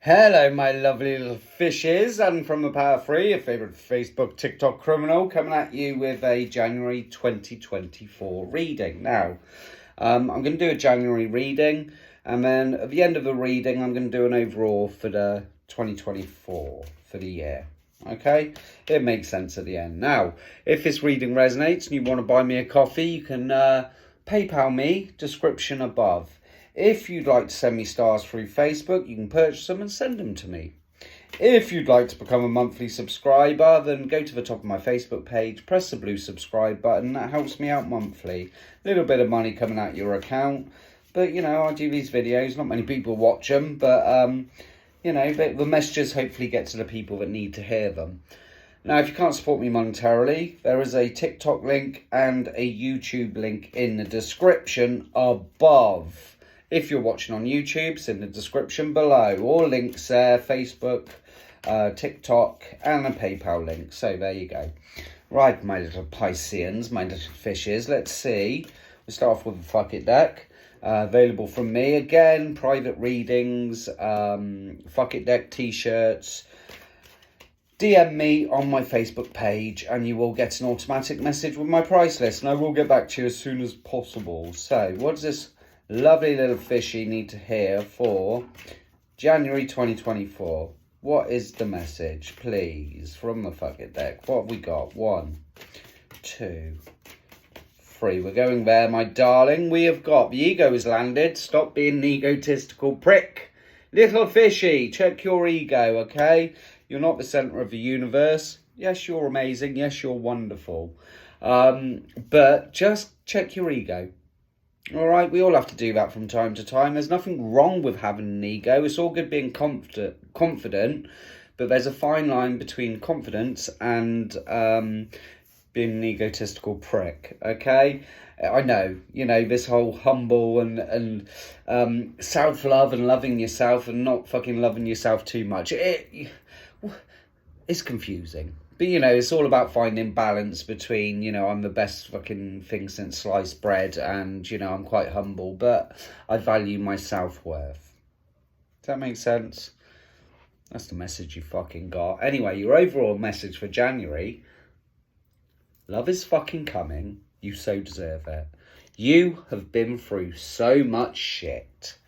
Hello, my lovely little fishes, and from the Power Free, your favourite Facebook TikTok criminal, coming at you with a January 2024 reading. Now, I'm going to do a January reading, and then at the end of the reading, I'm going to do an overall for the 2024 for the year. Okay, it makes sense at the end. Now, if this reading resonates and you want to buy me a coffee, you can PayPal me, description above. If you'd like to send me stars through Facebook, you can purchase them and send them to me. If you'd like to become a monthly subscriber, then go to the top of my Facebook page, press the blue subscribe button. That helps me out monthly. A little bit of money coming out your account. But, I do these videos. Not many people watch them, but, the messages hopefully get to the people that need to hear them. Now, if you can't support me monetarily, there is a TikTok link and a YouTube link in the description above. If you're watching on YouTube, it's in the description below. All links there, Facebook, TikTok, and a PayPal link. So there you go. Right, my little Pisceans, my little fishes. Let's see. We'll start off with a Fuck It deck. Available from me. Again, private readings, Fuck It deck t-shirts. DM me on my Facebook page and you will get an automatic message with my price list. And I will get back to you as soon as possible. So, what does this lovely little fishy need to hear for January 2024? What is the message, please, from the Fuck It deck? What have we got? 1, 2, 3. We're going there, my darling. We have got the ego has landed. Stop being an egotistical prick. Little fishy, check your ego, okay? You're not the centre of the universe. Yes, you're amazing. Yes, you're wonderful. But just check your ego. All right, we all have to do that from time to time. There's nothing wrong with having an ego. It's all good being confident, but there's a fine line between confidence and being an egotistical prick, okay? I know, this whole humble and self-love and loving yourself and not fucking loving yourself too much. It's confusing. But, it's all about finding balance between, I'm the best fucking thing since sliced bread and, I'm quite humble, but I value my self-worth. Does that make sense? That's the message you fucking got. Anyway, your overall message for January: love is fucking coming. You so deserve it. You have been through so much shit.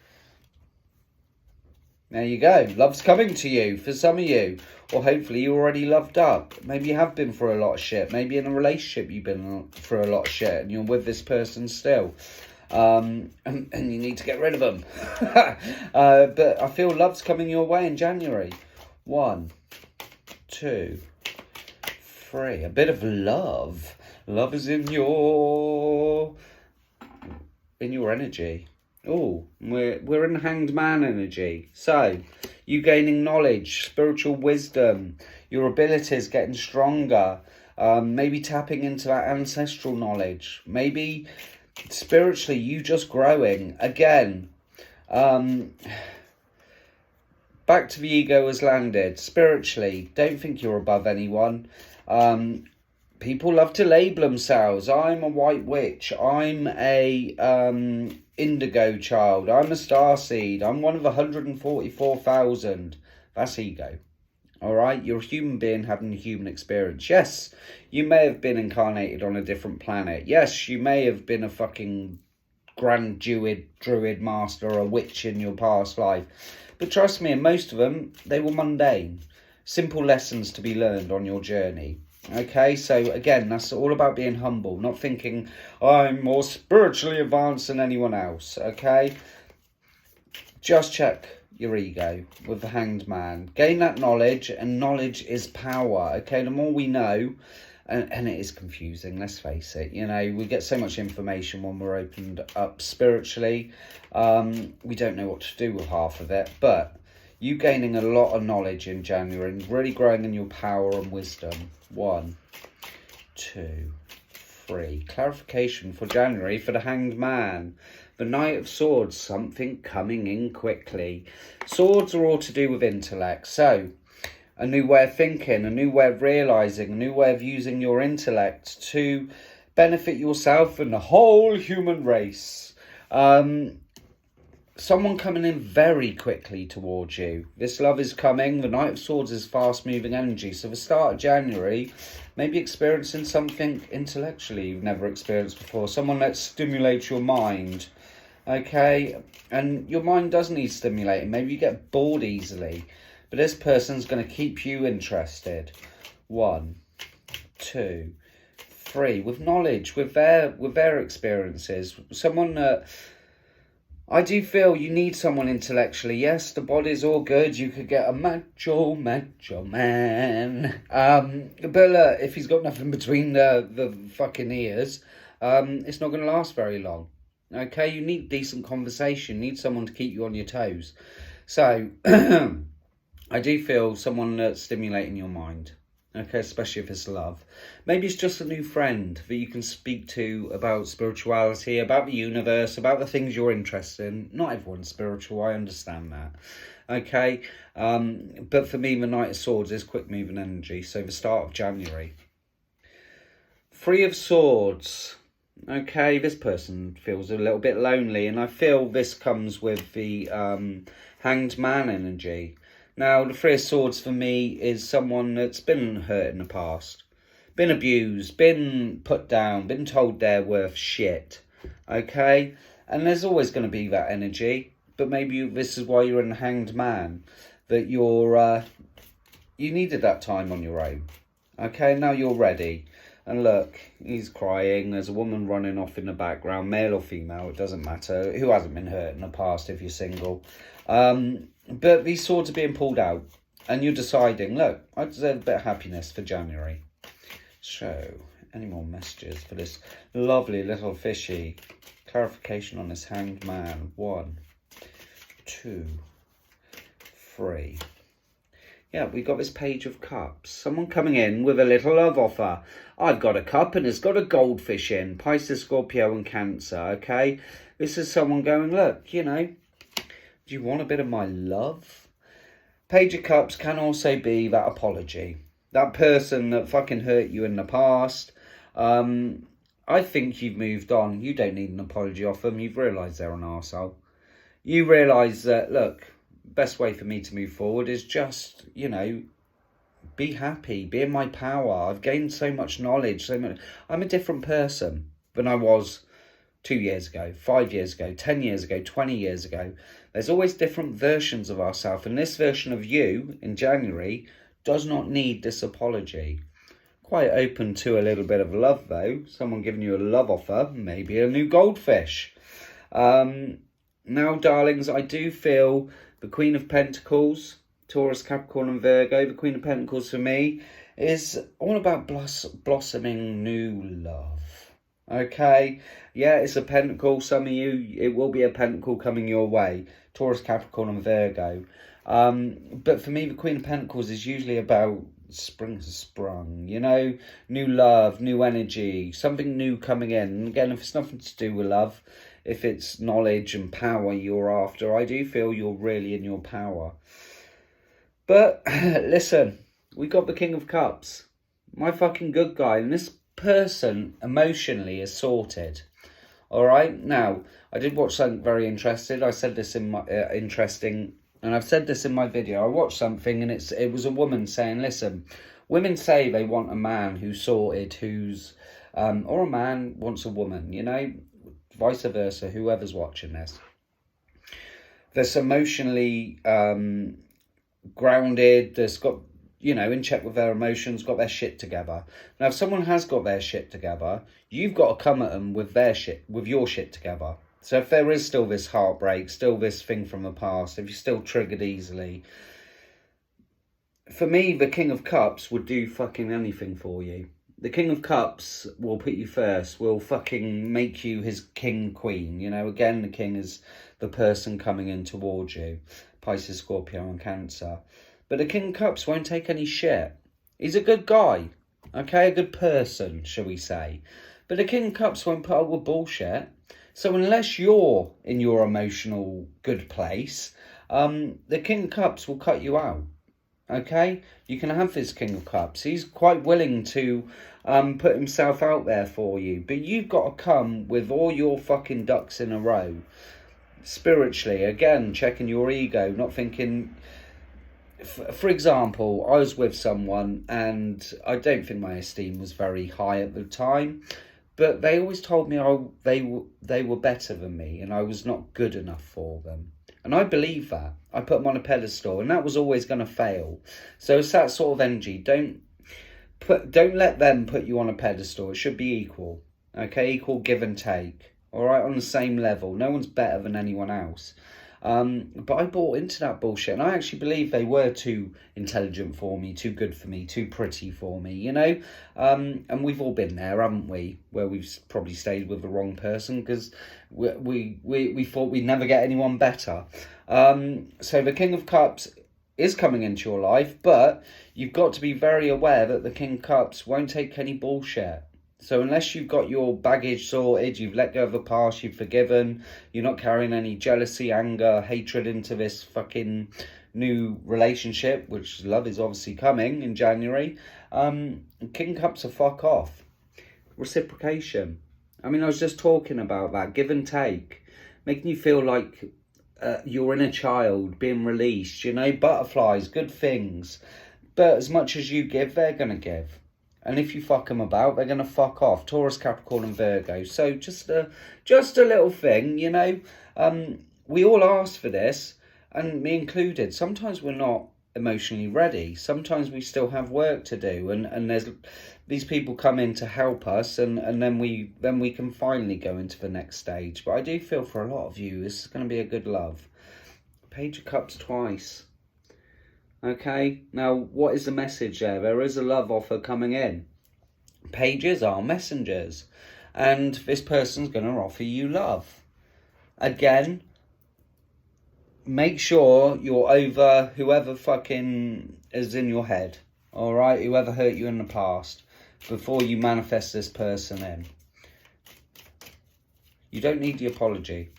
There you go. Love's coming to you for some of you. Or hopefully you're already loved up. Maybe you have been through a lot of shit. Maybe in a relationship you've been through a lot of shit and you're with this person still. And you need to get rid of them. But I feel love's coming your way in January. 1, 2, 3. A bit of love. Love is in your energy. Oh, we're in Hanged Man energy. So, you gaining knowledge, spiritual wisdom, your abilities getting stronger, maybe tapping into that ancestral knowledge, maybe spiritually you just growing. Again, back to the ego has landed. Spiritually, don't think you're above anyone. People love to label themselves. I'm a white witch. I'm a indigo child. I'm a starseed. I'm one of 144,000. That's ego. All right? You're a human being having a human experience. Yes, you may have been incarnated on a different planet. Yes, you may have been a fucking grand druid master or a witch in your past life. But trust me, in most of them, they were mundane. Simple lessons to be learned on your journey. Okay, so again, that's all about being humble, not thinking I'm more spiritually advanced than anyone else, okay? Just check your ego with the Hanged Man. Gain that knowledge, and knowledge is power, okay? The more we know, and it is confusing, let's face it, we get so much information when we're opened up spiritually. We don't know what to do with half of it, but you gaining a lot of knowledge in January and really growing in your power and wisdom. 1, 2, 3. Clarification for January for the Hanged Man. The Knight of Swords, something coming in quickly. Swords are all to do with intellect. So, a new way of thinking, a new way of realising, a new way of using your intellect to benefit yourself and the whole human race. someone coming in very quickly towards you. This love is coming. The Knight of Swords is fast-moving energy. So the start of January, maybe experiencing something intellectually you've never experienced before. Someone that stimulates your mind. Okay? And your mind does need stimulating. Maybe you get bored easily. But this person's going to keep you interested. 1, 2, 3. With knowledge, with their experiences. Someone that... I do feel you need someone intellectually. Yes, the body's all good. You could get a macho man. But look, if he's got nothing between the fucking ears, it's not going to last very long. Okay, you need decent conversation. You need someone to keep you on your toes. So, I do feel someone that's stimulating your mind. Okay, especially if it's love. Maybe it's just a new friend that you can speak to about spirituality, about the universe, about the things you're interested in. Not everyone's spiritual, I understand that. Okay, but for me, the Knight of Swords is quick moving energy. So the start of January. 3 of Swords. Okay, this person feels a little bit lonely, and I feel this comes with the Hanged Man energy. Now, the 3 of Swords for me is someone that's been hurt in the past, been abused, been put down, been told they're worth shit, okay? And there's always going to be that energy, but maybe this is why you're in the Hanged Man, that you needed that time on your own, okay? Now you're ready. And look, he's crying, there's a woman running off in the background, male or female, it doesn't matter, who hasn't been hurt in the past if you're single. But these swords are being pulled out, and you're deciding, look, I deserve a bit of happiness for January. So, any more messages for this lovely little fishy? Clarification on this Hanged Man. 1, 2, 3. Yeah, we got this Page of Cups. Someone coming in with a little love offer. I've got a cup and it's got a goldfish in. Pisces, Scorpio and Cancer, okay? This is someone going, look, you know, do you want a bit of my love? Page of Cups can also be that apology. That person that fucking hurt you in the past. I think you've moved on. You don't need an apology off them. You've realised they're an arsehole. You realise that, look, best way for me to move forward is just, you know, be happy, be in my power. I've gained so much knowledge, I'm a different person than I was 2 years ago, 5 years ago, 10 years ago, 20 years ago. There's always different versions of ourselves, and this version of you in January does not need this apology. Quite open to a little bit of love though. Someone giving you a love offer, maybe a new goldfish. Now, darlings, I do feel the Queen of Pentacles, Taurus, Capricorn and Virgo, the Queen of Pentacles for me is all about blossoming new love. Okay, yeah, it's a pentacle. Some of you, it will be a pentacle coming your way. Taurus, Capricorn and Virgo. But for me, the Queen of Pentacles is usually about spring has sprung, you know, new love, new energy, something new coming in. And again, if it's nothing to do with love, if it's knowledge and power you're after, I do feel you're really in your power. But listen, we got the King of Cups, my fucking good guy, and this person emotionally is sorted. All right, now I did watch something very interesting. I said this in my interesting, and I've said this in my video. I watched something, and it was a woman saying, listen, women say they want a man who's sorted, who's or a man wants a woman, you know, vice versa, whoever's watching this. That's emotionally grounded, that's got, you know, in check with their emotions, got their shit together. Now, if someone has got their shit together, you've got to come at them with their shit, with your shit together. So if there is still this heartbreak, still this thing from the past, if you're still triggered easily, for me, the King of Cups would do fucking anything for you. The King of Cups will put you first, will fucking make you his king, queen. You know, again, the king is the person coming in towards you. Pisces, Scorpio and Cancer. But the King of Cups won't take any shit. He's a good guy. Okay, a good person, shall we say. But the King of Cups won't put up with bullshit. So unless you're in your emotional good place, the King of Cups will cut you out. Okay? You can have this King of Cups. He's quite willing to put himself out there for you. But you've got to come with all your fucking ducks in a row. Spiritually, again, checking your ego, not thinking... For example, I was with someone and I don't think my esteem was very high at the time, but they always told me they were better than me and I was not good enough for them. And I believe that. I put them on a pedestal and that was always going to fail. So it's that sort of energy. Don't let them put you on a pedestal. It should be equal. Okay, equal give and take. All right, on the same level. No one's better than anyone else. But I bought into that bullshit, and I actually believe they were too intelligent for me, too good for me, too pretty for me, you know. And we've all been there, haven't we? Where we've probably stayed with the wrong person because we thought we'd never get anyone better. So the King of Cups is coming into your life, but you've got to be very aware that the King of Cups won't take any bullshit. So unless you've got your baggage sorted, you've let go of the past, you've forgiven, you're not carrying any jealousy, anger, hatred into this fucking new relationship, which love is obviously coming in January, King Cups are fuck off. Reciprocation. I mean, I was just talking about that. Give and take. Making you feel like you're inner child being released, you know, butterflies, good things. But as much as you give, they're going to give. And if you fuck them about, they're going to fuck off. Taurus, Capricorn and Virgo. So just a little thing, you know. We all ask for this, and me included. Sometimes we're not emotionally ready. Sometimes we still have work to do. And there's these people come in to help us, and then we can finally go into the next stage. But I do feel for a lot of you, this is going to be a good love. Page of Cups twice. Okay, now what is the message there? There is a love offer coming in. Pages are messengers, and this person's going to offer you love. Again, make sure you're over whoever fucking is in your head, all right? Whoever hurt you in the past, before you manifest this person in. You don't need the apology.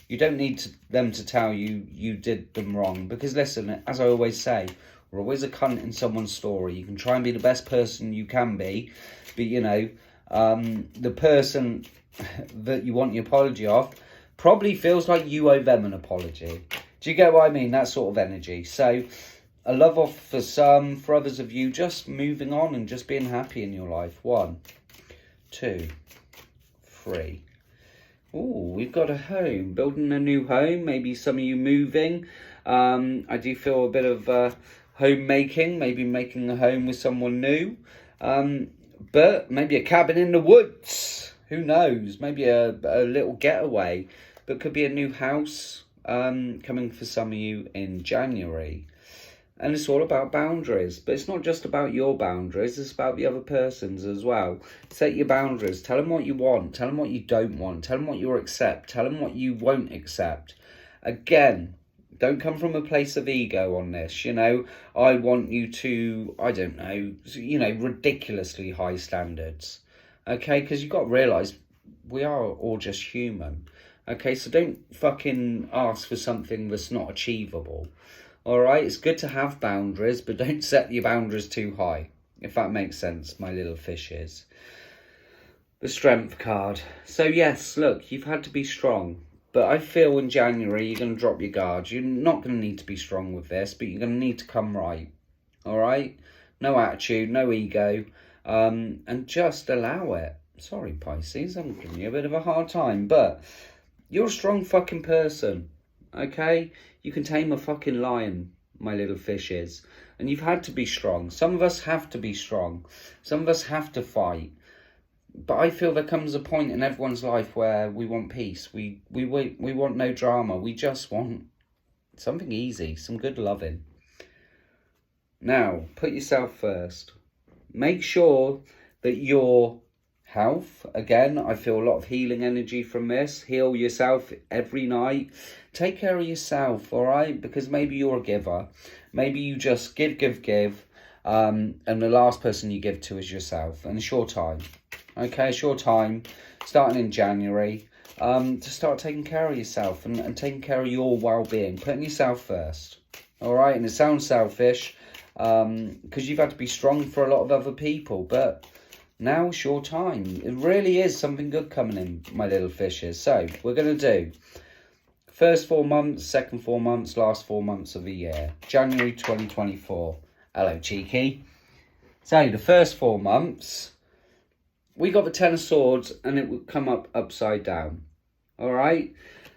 You don't need them to tell you you did them wrong. Because listen, as I always say, we're always a cunt in someone's story. You can try and be the best person you can be. But, you know, the person that you want the apology of probably feels like you owe them an apology. Do you get what I mean? That sort of energy. So, a love off for some. For others of you, just moving on and just being happy in your life. 1, 2, 3. Oh, we've got a home, building a new home, maybe some of you moving. I do feel a bit of homemaking, maybe making a home with someone new. But maybe a cabin in the woods, who knows, maybe a little getaway. But could be a new house coming for some of you in January. And it's all about boundaries. But it's not just about your boundaries. It's about the other person's as well. Set your boundaries. Tell them what you want. Tell them what you don't want. Tell them what you'll accept. Tell them what you won't accept. Again, don't come from a place of ego on this. You know, I want you to, I don't know, you know, ridiculously high standards. Okay, because you've got to realise we are all just human. Okay, so don't fucking ask for something that's not achievable. Alright, it's good to have boundaries, but don't set your boundaries too high, if that makes sense, my little fishes. The Strength card. So yes, look, you've had to be strong, but I feel in January you're going to drop your guard. You're not going to need to be strong with this, but you're going to need to come right. Alright? No attitude, no ego, and just allow it. Sorry, Pisces, I'm giving you a bit of a hard time, but you're a strong fucking person. Okay? You can tame a fucking lion, my little fishes. And you've had to be strong. Some of us have to be strong. Some of us have to fight. But I feel there comes a point in everyone's life where we want peace. We want no drama. We just want something easy, some good loving. Now, put yourself first. Make sure that your health, again, I feel a lot of healing energy from this. Heal yourself every night. Take care of yourself, all right? Because maybe you're a giver. Maybe you just give. And the last person you give to is yourself. And it's your time. Okay, it's your time, starting in January, to start taking care of yourself and taking care of your well-being. Putting yourself first, all right? And it sounds selfish because you've had to be strong for a lot of other people. But now it's your time. It really is something good coming in, my little fishes. So we're going to do First 4 months, second 4 months, last 4 months of the year. January 2024. Hello, cheeky. So, the first 4 months, we got the Ten of Swords and it would come up upside down. All right?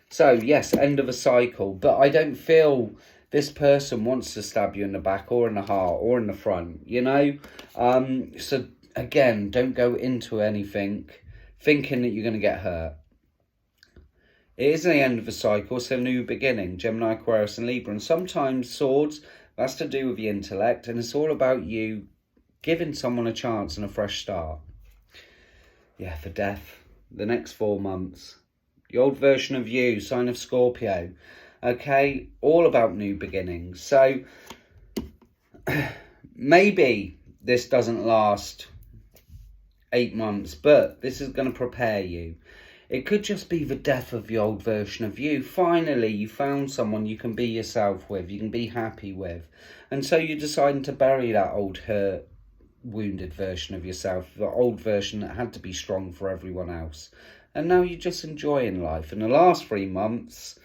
So, yes, end of a cycle. But I don't feel this person wants to stab you in the back or in the heart or in the front, you know? So, again, don't go into anything thinking that you're going to get hurt. It isn't the end of a cycle, it's a new beginning. Gemini, Aquarius and Libra. And sometimes swords, that's to do with the intellect. And it's all about you giving someone a chance and a fresh start. Yeah, for death. The next 4 months. The old version of you, sign of Scorpio. Okay, all about new beginnings. So, maybe this doesn't last 8 months, but this is going to prepare you. It could just be the death of the old version of you. Finally, you found someone you can be yourself with, you can be happy with. And so you're deciding to bury that old hurt, wounded version of yourself, the old version that had to be strong for everyone else. And now you're just enjoying life. In the last 3 months,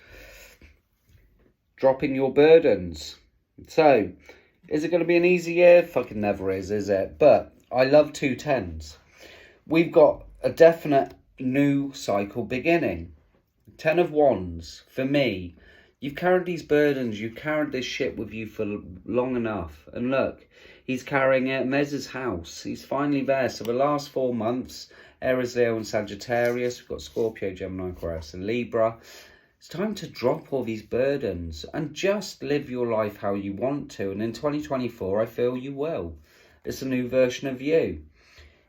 dropping your burdens. So, is it going to be an easy year? Fucking never is it? But I love 2 tens. We've got a definite new cycle beginning. 10 of Wands, for me, you've carried these burdens, you've carried this shit with you for long enough. And look, he's carrying it, and there's his house. He's finally there. So the last 4 months, Aries, Leo and Sagittarius, we've got Scorpio, Gemini, Aquarius and Libra. It's time to drop all these burdens and just live your life how you want to. And in 2024, I feel you will. It's a new version of you.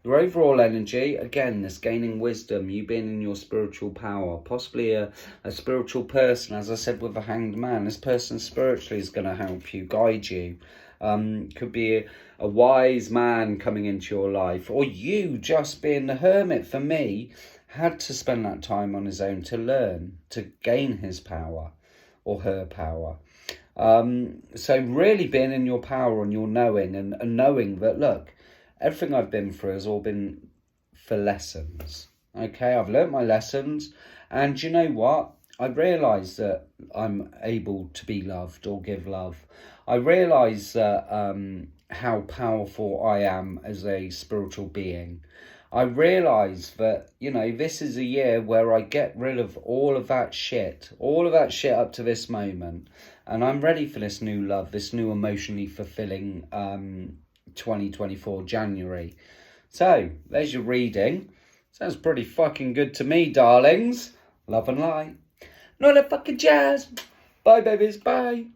Your overall energy, again, this gaining wisdom, you being in your spiritual power, possibly a spiritual person, as I said with the Hanged Man. This person spiritually is going to help you, guide you. Could be a wise man coming into your life, or you just being the hermit. For me, had to spend that time on his own to learn, to gain his power or her power. So really being in your power and your knowing and knowing that, look, everything I've been through has all been for lessons. Okay, I've learnt my lessons. And you know what? I realise that I'm able to be loved or give love. I realise that how powerful I am as a spiritual being. I realise that, you know, this is a year where I get rid of all of that shit up to this moment. And I'm ready for this new love, this new emotionally fulfilling 2024 January. So, there's your reading. Sounds pretty fucking good to me, darlings. Love and light. Not a fucking jazz. Bye, babies. Bye.